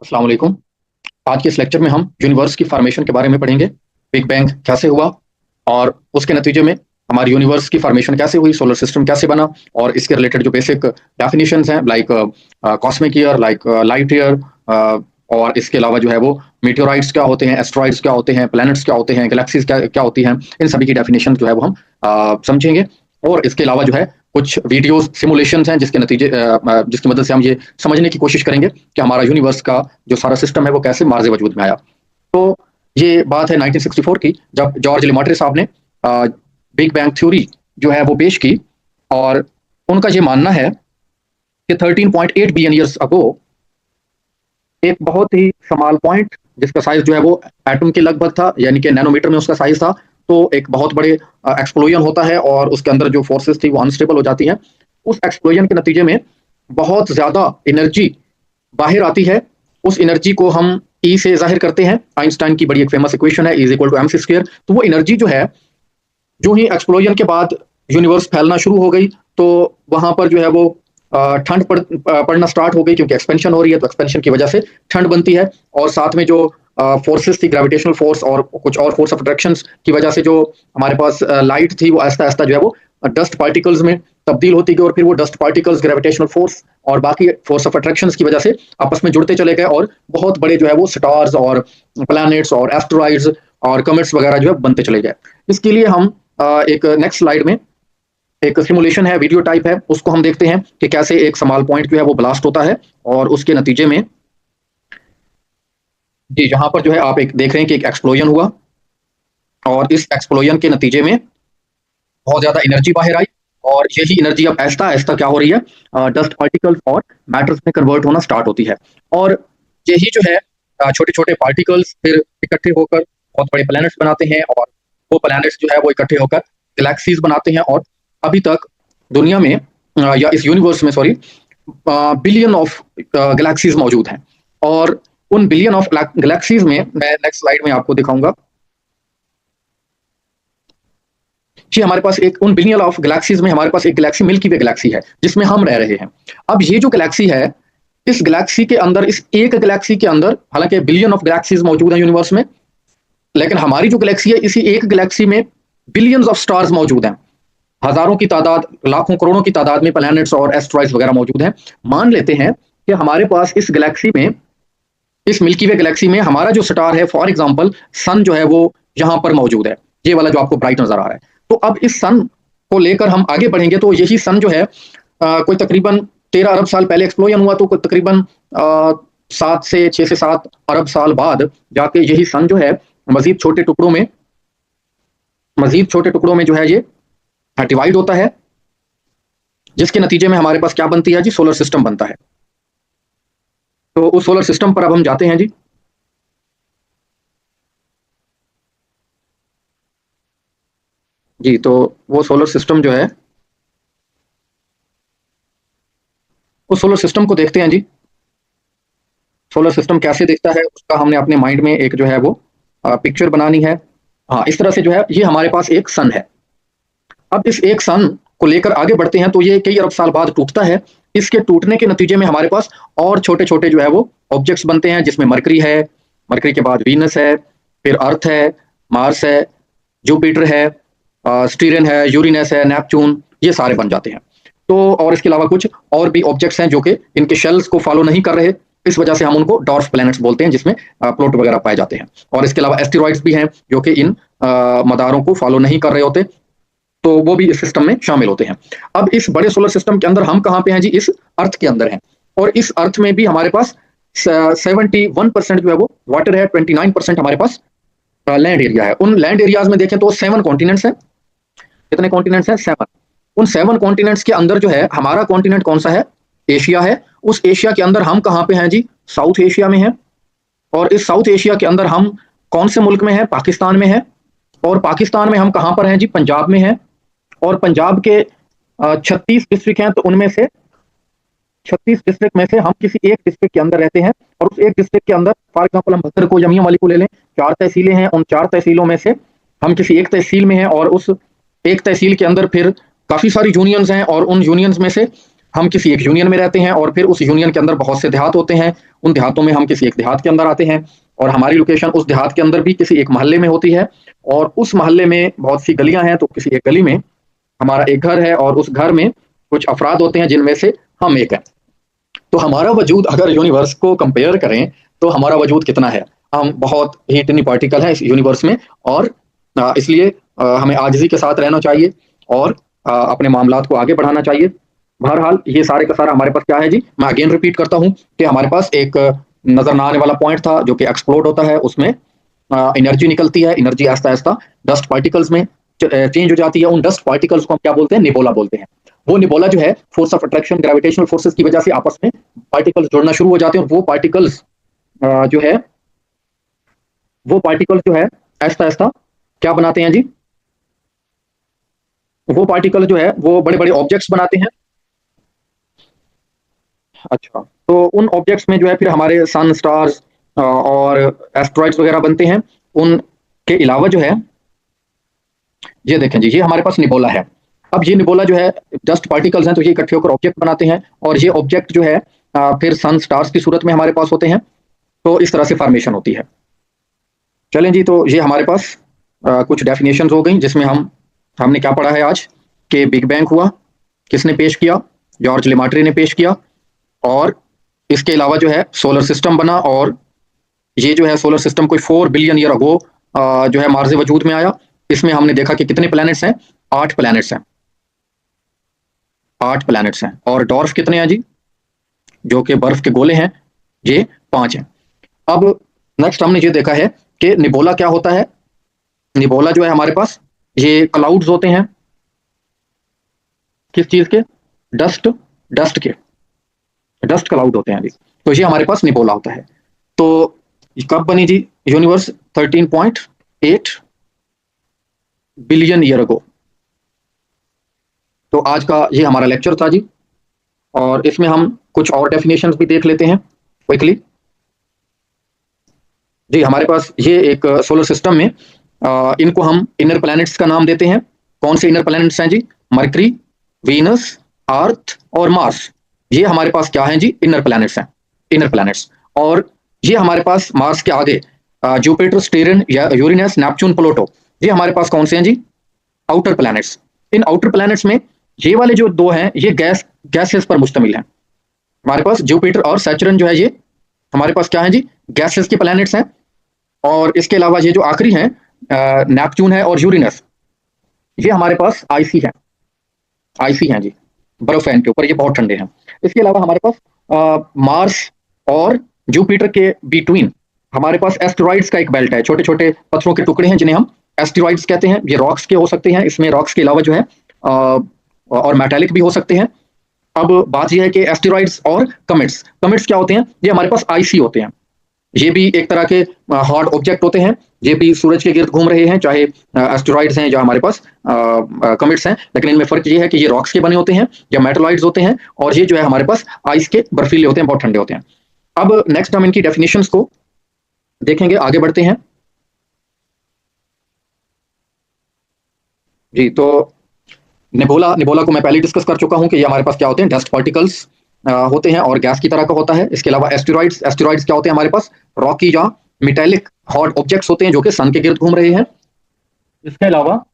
अस्सलाम वालेकुम। आज के इस लेक्चर में हम यूनिवर्स की फॉर्मेशन के बारे में पढ़ेंगे। बिग बैंग कैसे हुआ और उसके नतीजे में हमारी यूनिवर्स की फॉर्मेशन कैसे हुई, सोलर सिस्टम कैसे बना और इसके रिलेटेड जो बेसिक डेफिनेशंस हैं like cosmic year, like light year, और इसके अलावा जो है वो मीटेओराइट्स क्या होते हैं, एस्ट्रॉइड्स क्या होते हैं, प्लैनेट्स क्या होते हैं, गैलेक्सीज क्या क्या होती हैं, इन सभी की डेफिनेशन जो है वो हम समझेंगे। और इसके अलावा जो है कुछ वीडियोस सिमुलेशंस हैं जिसकी मदद से हम ये समझने की कोशिश करेंगे कि हमारा यूनिवर्स का जो सारा सिस्टम है वो कैसे मार्ज वजूद में आया। तो ये बात है 1964 की, जब जॉर्ज लेमार्टे साहब ने बिग बैंग थ्योरी जो है वो पेश की। और उनका ये मानना है कि 13.8 बिलियन ईयर्स अगो एक बहुत ही स्मॉल पॉइंट जिसका साइज जो है वो एटम के लगभग था, यानी कि नैनोमीटर में उसका साइज था। तो एक बहुत बड़े एक्सप्लोजन होता है और उसके अंदर जो फोर्सेस थी वो अनस्टेबल हो जाती हैं। उस एक्सप्लोजन के नतीजे में बहुत ज्यादा एनर्जी बाहर आती है। उस एनर्जी को हम ई से जाहिर करते हैं। आइंस्टाइन की बड़ी एक फेमस इक्वेशन है, E is equal to M C square. तो वो एनर्जी जो है, जो ही एक्सप्लोजन के बाद यूनिवर्स फैलना शुरू हो गई, तो वहां पर जो है वो ठंड पड़ना स्टार्ट हो गई, क्योंकि एक्सपेंशन हो रही है। तो एक्सपेंशन की वजह से ठंड बनती है। और साथ में जो फोर्सेस थी, ग्रेविटेशनल फोर्स और कुछ और फोर्स ऑफ अट्रैक्शन की वजह से जो हमारे पास लाइट थी, वो आहिस्ता आहिस्ता जो है वो डस्ट पार्टिकल्स में तब्दील होती गई। और फिर वो डस्ट पार्टिकल्स ग्रेविटेशनल फोर्स और बाकी फोर्स ऑफ अट्रैक्शन की वजह से आपस में जुड़ते चले गए और बहुत बड़े जो है वो स्टार्स और प्लैनेट्स और एस्ट्रॉइड्स और कमेट्स वगैरह जो है बनते चले गए। इसके लिए हम एक नेक्स्ट स्लाइड में एक सिमुलेशन है, वीडियो टाइप है, उसको हम देखते हैं कि कैसे एक स्मॉल पॉइंट जो है वो ब्लास्ट होता है। और उसके नतीजे में जी, यहाँ पर जो है आप एक देख रहे हैं कि एक एक्सप्लोजन हुआ और इस एक्सप्लोजन के नतीजे में बहुत ज्यादा एनर्जी बाहर आई। और यही एनर्जी अब आहिस्ता आहिस्ता क्या हो रही है, डस्ट पार्टिकल्स और मैटर्स में कन्वर्ट होना स्टार्ट होती है। और यही जो है छोटे छोटे पार्टिकल्स फिर इकट्ठे होकर बहुत बड़े प्लैनेट्स बनाते हैं। और वो प्लैनेट्स जो है वो इकट्ठे होकर गैलेक्सीज बनाते हैं। और अभी तक दुनिया में या इस यूनिवर्स में, सॉरी, बिलियन ऑफ गैलेक्सीज मौजूद हैं। और उन बिलियन ऑफ गैलेक्सीज में मैं नेक्स्ट स्लाइड में आपको दिखाऊंगा कि हमारे पास एक उन बिलियन ऑफ गैलेक्सीज में हमारे पास एक गैलेक्सी मिल्की वे गैलेक्सी है जिसमें हम रह रहे हैं। अब ये जो गैलेक्सी है, इस गैलेक्सी के अंदर, इस एक गैलेक्सी के अंदर, हालांकि बिलियन ऑफ गैलेक्सीज मौजूद हैं यूनिवर्स में, लेकिन हमारी जो गैलेक्सी है, इसी एक गैलेक्सी में बिलियंस ऑफ स्टार्स मौजूद हैं। हजारों की तादाद, लाखों करोड़ों की तादाद में प्लैनेट्स और एस्ट्रॉइड्स वगैरह मौजूद हैं। मान लेते हैं कि हमारे पास इस गैलेक्सी में, इस मिल्की वे गैलेक्सी में हमारा जो स्टार है, फॉर एग्जांपल सन जो है वो यहाँ पर मौजूद है, ये वाला जो आपको ब्राइट नजर आ रहा है। तो अब इस सन को लेकर हम आगे बढ़ेंगे तो यही सन जो है कोई तकरीबन 13 अरब साल पहले एक्सप्लोजन हुआ। तो कोई तकरीबन 6 से 7 अरब साल बाद जाके यही सन जो है मजीद छोटे टुकड़ों में, मजीद छोटे टुकड़ों में जो है ये डिवाइड होता है, जिसके नतीजे में हमारे पास क्या बनती है जी, सोलर सिस्टम बनता है। तो उस सोलर सिस्टम पर अब हम जाते हैं जी। जी, तो वो सोलर सिस्टम जो है, उस सोलर सिस्टम को देखते हैं जी। सोलर सिस्टम कैसे दिखता है उसका हमने अपने माइंड में एक जो है वो पिक्चर बनानी है। हाँ, इस तरह से जो है ये हमारे पास एक सन है। अब इस एक सन को लेकर आगे बढ़ते हैं तो ये कई अरब साल बाद टूटता है। इसके टूटने के नतीजे में हमारे पास और छोटे छोटे जो है वो ऑब्जेक्ट्स बनते हैं, जिसमें मरकरी है, मरकरी के बाद वीनस है, फिर अर्थ है, मार्स है, जुपिटर है, स्टीरन है, यूरिनस है, नेपच्यून, ये सारे बन जाते हैं। तो और इसके अलावा कुछ और भी ऑब्जेक्ट्स हैं जो कि इनके शेल्स को फॉलो नहीं कर रहे, इस वजह से हम उनको डॉर्फ प्लैनेट्स बोलते हैं, जिसमें प्लूटो वगैरह पाए जाते हैं। और इसके अलावा एस्टेरॉइड्स भी हैं जो कि इन मदारों को फॉलो नहीं कर रहे होते, तो वो भी इस सिस्टम में शामिल होते हैं। अब इस बड़े सोलर सिस्टम के अंदर हम कहाँ पे हैं जी, इस अर्थ के अंदर हैं। और इस अर्थ में भी हमारे पास 71% जो है वो वाटर है, 29% हमारे पास लैंड एरिया है। उन लैंड एरियाज में देखें तो 7 कॉन्टिनेंट्स हैं। कितने कॉन्टिनेंट्स हैं? 7। उन 7 कॉन्टिनेंट्स के अंदर जो है हमारा कॉन्टिनेंट कौन सा है? एशिया है। उस एशिया के अंदर हम कहाँ पे हैं जी? साउथ एशिया में है। और इस साउथ एशिया के अंदर हम कौन से मुल्क में हैं? पाकिस्तान में है। और पाकिस्तान में हम कहाँ पर हैं जी? पंजाब में है। और पंजाब के 36 डिस्ट्रिक्ट हैं, तो उनमें से 36 डिस्ट्रिक्ट में से हम किसी एक डिस्ट्रिक्ट के अंदर रहते हैं। और उस एक डिस्ट्रिक्ट के अंदर, फॉर एग्जांपल हम बद्र को, जमिया वाली को ले लें, 4 तहसीलें हैं। उन 4 तहसीलों में से हम किसी एक तहसील में हैं और उस एक तहसील के अंदर फिर काफी सारी यूनियंस हैं। और उन यूनियंस में से हम किसी एक यूनियन में रहते हैं और फिर उस यूनियन के अंदर बहुत से देहात होते हैं। उन देहातों में हम किसी एक देहात के अंदर आते हैं और हमारी लोकेशन उस देहात के अंदर भी किसी एक मोहल्ले में होती है और उस मोहल्ले में बहुत सी गलियां हैं, तो किसी एक गली में हमारा एक घर है और उस घर में कुछ अफराद होते हैं जिनमें से हम एक हैं। तो हमारा वजूद अगर यूनिवर्स को कंपेयर करें तो हमारा वजूद कितना है, हम बहुत ही टिनी पार्टिकल हैं इस यूनिवर्स में और इसलिए हमें आजिज़ी के साथ रहना चाहिए और अपने मामलात को आगे बढ़ाना चाहिए। बहरहाल ये सारे का सारा हमारे पास क्या है जी, मैं अगेन रिपीट करता हूँ कि हमारे पास एक नजर ना आने वाला पॉइंट था जो कि एक्सप्लोड होता है, उसमें एनर्जी निकलती है, energy Aahista Aahista dust particles में चेंज हो जाती है। उन डस्ट पार्टिकल्स को हम क्या बोलते हैं, निबोला बोलते हैं। वो निबोला जो है force of attraction gravitational forces की वजह से आपस में पार्टिकल्स जुड़ना शुरू हो जाते हैं और वो पार्टिकल्स जो है आहिस्ता आहिस्ता क्या बनाते हैं जी, वो पार्टिकल जो है वो बड़े बड़े ऑब्जेक्ट्स बनाते हैं। अच्छा, तो उन ऑब्जेक्ट्स में जो है फिर हमारे सन, स्टार्स और एस्ट्रॉइड्स वगैरह बनते हैं। उनके अलावा जो है ये देखें जी, ये हमारे पास निबोला है। अब ये निबोला जो है डस्ट पार्टिकल्स हैं, तो ये इकट्ठे होकर ऑब्जेक्ट बनाते हैं और ये ऑब्जेक्ट जो है फिर सन, स्टार्स की सूरत में हमारे पास होते हैं। तो इस तरह से फॉर्मेशन होती है। चलें जी, तो ये हमारे पास कुछ डेफिनेशंस हो गई जिसमें हमने क्या पढ़ा है आज कि बिग बैंग हुआ, किसने पेश किया, जॉर्ज लेमार्टे ने पेश किया। और इसके अलावा जो है सोलर सिस्टम बना और ये जो है सोलर सिस्टम कोई 4 बिलियन ईयर अगो जो है मार्ज़ वजूद में आया। इसमें हमने देखा कि कितने प्लैनेट्स हैं, 8 प्लैनेट्स हैं, 8 प्लैनेट्स हैं। और डॉर्फ कितने हैं जी, जो कि बर्फ के गोले हैं, ये 5 हैं। अब नेक्स्ट हमने ये देखा है कि निबोला क्या होता है। निबोला जो है हमारे पास ये क्लाउड्स होते हैं, किस चीज के, डस्ट के, डस्ट क्लाउड होते हैं जी। तो ये हमारे पास निबोला होता है। तो कब बनी जी यूनिवर्स, 13.8 बिलियन ईयर अगो। तो आज का ये हमारा लेक्चर था जी, और इसमें हम कुछ और डेफिनेशंस भी देख लेते हैं क्विकली जी। हमारे पास ये एक सोलर सिस्टम में इनको हम इनर प्लैनेट्स का नाम देते हैं। कौन से इनर प्लैनेट्स हैं जी, मरकरी, वीनस, अर्थ और मार्स। ये हमारे पास क्या हैं जी, इनर प्लैनेट्स हैं, इनर प्लैनेट्स। और ये हमारे पास मार्स के आगे जुपिटर, स्टेरन या यूरेनस, नेपच्यून, प्लूटो, ये हमारे पास कौन से हैं जी, आउटर प्लैनेट्स। इन आउटर प्लैनेट्स में ये वाले जो दो हैं ये गैसेस पर मुश्तमिल हैं। हमारे पास जुपिटर और सैचुरन जो है ये हमारे पास क्या है जी, गैसेस के प्लैनेट्स हैं। और इसके अलावा ये जो आखिरी हैं नेपच्यून है और यूरेनस, ये हमारे पास आईसी हैं जी, बर्फ है इनके ऊपर, ये बहुत ठंडे हैं। इसके अलावा हमारे पास मार्स और जुपिटर के बिटवीन हमारे पास एस्टेरॉइड्स का एक बेल्ट है, छोटे छोटे पत्थरों के टुकड़े हैं जिन्हें हम एस्टेरॉइड्स कहते हैं। ये रॉक्स के हो सकते हैं, इसमें रॉक्स के अलावा जो है और मेटालिक भी हो सकते हैं। अब बात यह है कि एस्टेरॉइड्स और कमेट्स क्या होते हैं, ये हमारे पास आईसी होते हैं। ये भी एक तरह के हॉट ऑब्जेक्ट होते हैं, ये भी सूरज के गिर्द घूम रहे हैं, चाहे एस्टेरॉइड्स हैं या हमारे पास कमेट्स हैं। लेकिन इनमें फर्क ये है कि ये रॉक्स के बने होते हैं या मेटलॉइड्स होते हैं, और ये जो है हमारे पास आइस के बर्फीले होते हैं, बहुत ठंडे होते हैं। अब नेक्स्ट हम इनकी डेफिनेशंस को देखेंगे, आगे बढ़ते हैं जी। तो निबोला को मैं पहले डिस्कस कर चुका हूं कि ये हमारे पास क्या होते हैं, डस्ट पार्टिकल्स होते हैं और गैस की तरह का होता है। इसके अलावा एस्टेरॉइड्स क्या होते हैं हमारे पास, रॉकी या मेटालिक हॉट ऑब्जेक्ट्स होते हैं जो कि सन के गिर्द घूम रहे हैं। इसके अलावा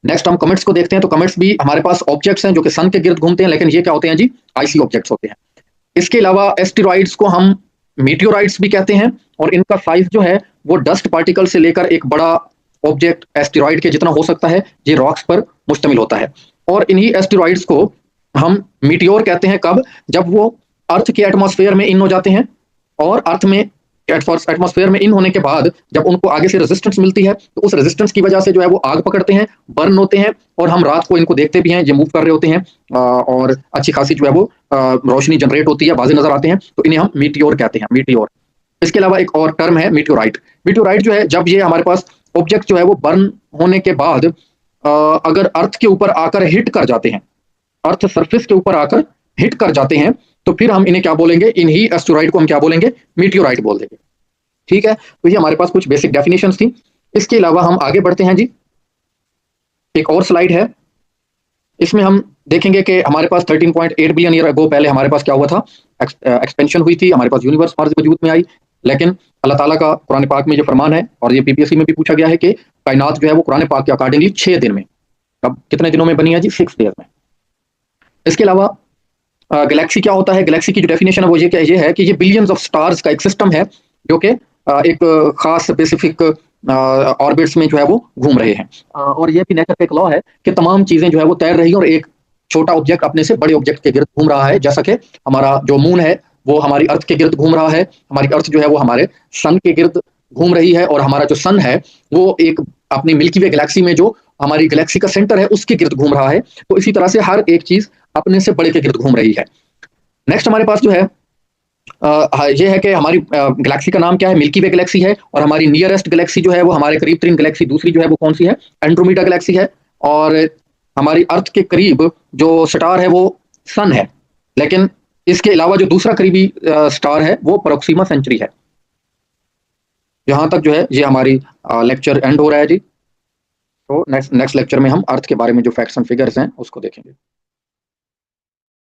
नेक्स्ट हम कमेट्स को देखते हैं। तो कमेट्स भी हमारे पास ऑब्जेक्ट्स हैं जो कि सन के गिर्द घूमते हैं, लेकिन ये क्या होते हैं जी, आईसी ऑब्जेक्ट्स होते हैं। इसके अलावा एस्टेरॉइड्स को हम मीटियोराइट्स भी कहते हैं, और इनका साइज जो है वो डस्ट पार्टिकल से लेकर एक बड़ा ऑब्जेक्ट एस्टेरॉइड के जितना हो सकता है, ये रॉक्स पर मुश्तमिल होता है। और इन्हीं एस्टेरॉइड्स को हम मीटियोर कहते हैं कब, जब वो अर्थ के एटमॉस्फेयर में इन हो जाते हैं, और अर्थ में एटमॉस्फेयर में इन होने के बाद जब उनको आगे से रेजिस्टेंस मिलती है, तो उस रेजिस्टेंस की वजह से जो है वो आग पकड़ते हैं, बर्न होते हैं, और हम रात को इनको देखते भी हैं, ये मूव कर रहे होते हैं और अच्छी खासी जो है वो रोशनी जनरेट होती है, बाजे नजर आते हैं, तो इन्हें हम मीटियोर कहते हैं, मीटियोर। इसके अलावा एक और टर्म है मीटियोराइट। मीटियोराइट जो है, जब ये हमारे पास ऑब्जेक्ट जो है वो बर्न होने के बाद अगर अर्थ के ऊपर आकर हिट कर जाते हैं, अर्थ सरफेस के ऊपर आकर हिट कर जाते हैं, तो फिर हम इन्हें क्या बोलेंगे, इन्हीं एस्टेरॉइड को हम क्या बोलेंगे, मीटियोराइट बोल देंगे। ठीक है, तो ये हमारे पास कुछ बेसिक डेफिनेशंस थी। इसके अलावा हम आगे बढ़ते हैं जी। एक और स्लाइड है, इसमें हम देखेंगे कि हमारे पास 13.8 बिलियन ईयर अगो पहले हमारे पास क्या हुआ था, एक्सपेंशन हुई थी, हमारे पास यूनिवर्स वजूद में आई। लेकिन अल्लाह ताला का कुरान पाक में जो फरमान है, और ये पीपीएससी में भी पूछा गया है कि कायनात जो है वो कुरान पाक के अकॉर्डिंगली 6 दिन में, अब कितने दिनों में बनी है जी, 6 डेज में। इसके अलावा गैलेक्सी क्या होता है, गैलेक्सी की जो डेफिनेशन है वो ये है कि ये बिलियंस ऑफ स्टार्स का एक सिस्टम है जो कि एक खास स्पेसिफिक ऑर्बिट्स में जो है वो घूम रहे हैं। और ये भी नेचर का एक लॉ है कि तमाम चीजें जो है वो तैर रही है और एक छोटा ऑब्जेक्ट अपने से बड़े ऑब्जेक्ट के गिर्द घूम रहा है। जैसा कि हमारा जो मून है वो हमारी अर्थ के गिर्द घूम रहा है, हमारी अर्थ जो है वो हमारे सन के गिर्द घूम रही है, और हमारा जो सन है वो एक अपनी मिल्की वे गैलेक्सी में जो हमारी गैलेक्सी का सेंटर है उसके गिर्द घूम रहा है। तो इसी तरह से हर एक चीज अपने से बड़े के गिर्द घूम रही है। नेक्स्ट हमारे पास जो है ये है कि हमारी गैलेक्सी का नाम क्या है, मिल्की वे गैलेक्सी है, और हमारी नियरेस्ट गैलेक्सी जो है वो हमारे करीब तरीन गैलेक्सी दूसरी जो है वो कौन सी है, एंड्रोमेडा गैलेक्सी है। और हमारी अर्थ के करीब जो स्टार है वो सन है, लेकिन इसके अलावा जो दूसरा करीबी स्टार है वो प्रोक्सिमा सेंचुरी है। यहाँ तक जो है ये हमारी लेक्चर एंड हो रहा है जी। तो नेक्स्ट लेक्चर में हम अर्थ के बारे में जो फैक्ट्स एंड फिगर्स हैं उसको देखेंगे।